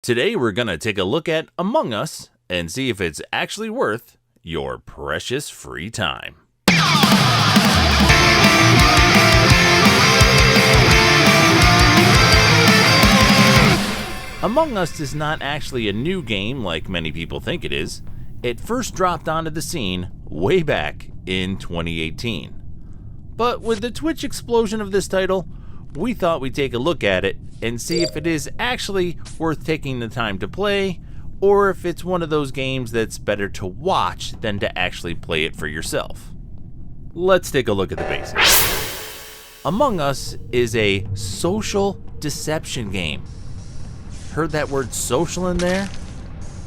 Today we're going to take a look at Among Us and see if it's actually worth your precious free time. Among Us is not actually a new game like many people think it is. It first dropped onto the scene way back in 2018. But with the Twitch explosion of this title, we thought we'd take a look at it and see if it is actually worth taking the time to play, or if it's one of those games that's better to watch than to actually play it for yourself. Let's take a look at the basics. Among Us is a social deception game. Heard that word social in there?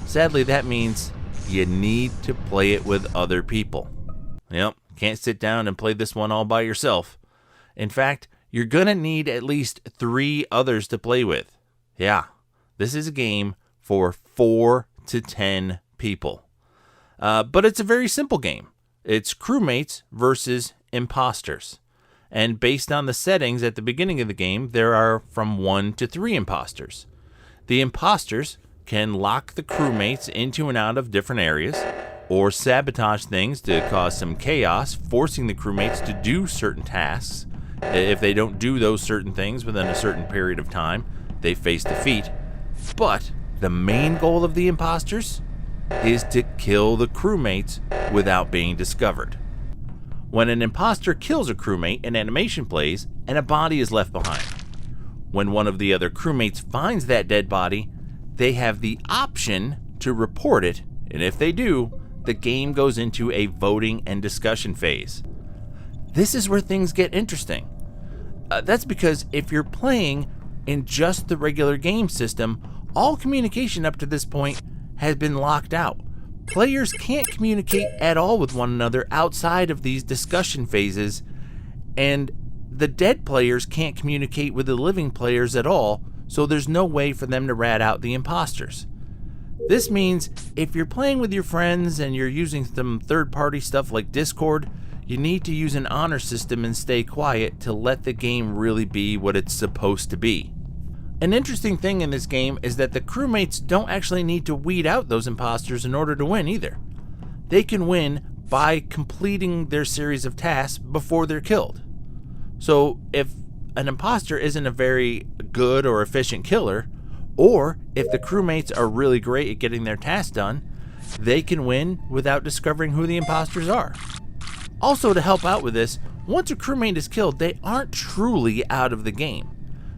Sadly, that means you need to play it with other people. Yep, can't sit down and play this one all by yourself. In fact, you're gonna need at least 3 others to play with. Yeah, this is a game for 4 to 10 people. But it's a very simple game. It's crewmates versus imposters. And based on the settings at the beginning of the game, there are from 1 to 3 imposters. The imposters can lock the crewmates into and out of different areas, or sabotage things to cause some chaos, forcing the crewmates to do certain tasks. If they don't do those certain things within a certain period of time, they face defeat. But the main goal of the imposters is to kill the crewmates without being discovered. When an imposter kills a crewmate, an animation plays and a body is left behind. When one of the other crewmates finds that dead body, they have the option to report it, and if they do, the game goes into a voting and discussion phase. This is where things get interesting. That's because if you're playing in just the regular game system, all communication up to this point has been locked out. Players can't communicate at all with one another outside of these discussion phases, and the dead players can't communicate with the living players at all, so there's no way for them to rat out the imposters. This means if you're playing with your friends and you're using some third-party stuff like Discord, you need to use an honor system and stay quiet to let the game really be what it's supposed to be. An interesting thing in this game is that the crewmates don't actually need to weed out those imposters in order to win either. They can win by completing their series of tasks before they're killed. So if an imposter isn't a very good or efficient killer, or if the crewmates are really great at getting their tasks done, they can win without discovering who the imposters are. Also, to help out with this, once a crewmate is killed, they aren't truly out of the game.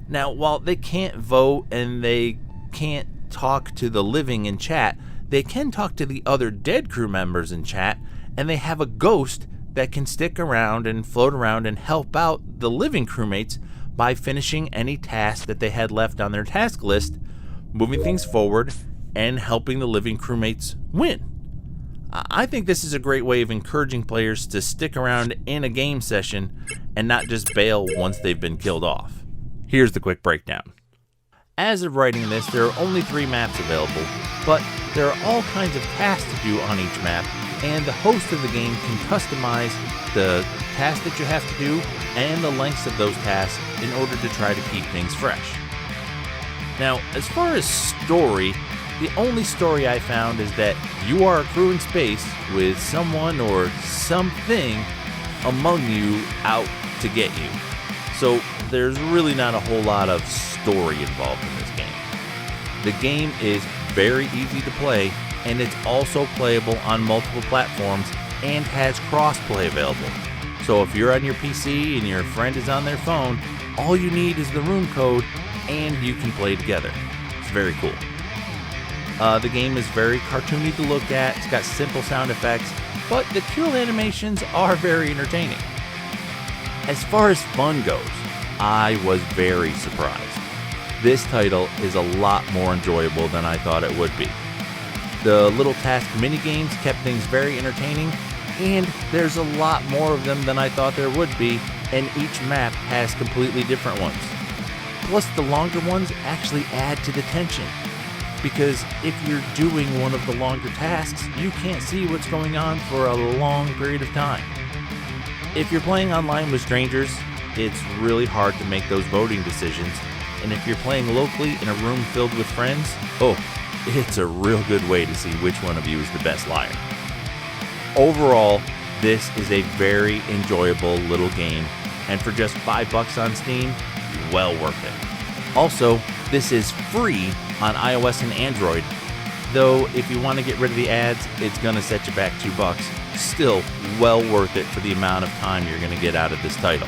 Now, while they can't vote and they can't talk to the living in chat, they can talk to the other dead crew members in chat, and they have a ghost that can stick around and float around and help out the living crewmates by finishing any task that they had left on their task list, moving things forward, and helping the living crewmates win. I think this is a great way of encouraging players to stick around in a game session and not just bail once they've been killed off. Here's the quick breakdown. As of writing this, there are only 3 maps available, but there are all kinds of tasks to do on each map, and the host of the game can customize the tasks that you have to do and the lengths of those tasks in order to try to keep things fresh. Now, as far as story, the only story I found is that you are a crew in space with someone or something among you out to get you. So there's really not a whole lot of story involved in this game. The game is very easy to play, and it's also playable on multiple platforms and has cross-play available. So if you're on your PC and your friend is on their phone, all you need is the room code and you can play together. It's very cool. The game is very cartoony to look at, it's got simple sound effects, but the kill animations are very entertaining. As far as fun goes, I was very surprised. This title is a lot more enjoyable than I thought it would be. The little task mini-games kept things very entertaining, and there's a lot more of them than I thought there would be, and each map has completely different ones. Plus, the longer ones actually add to the tension, because if you're doing one of the longer tasks, you can't see what's going on for a long period of time. If you're playing online with strangers, it's really hard to make those voting decisions, and if you're playing locally in a room filled with friends, oh, it's a real good way to see which one of you is the best liar. Overall, this is a very enjoyable little game, and for just $5 on Steam, well worth it. Also, this is free on iOS and Android, though if you want to get rid of the ads, it's going to set you back $2. Still well worth it for the amount of time you're going to get out of this title.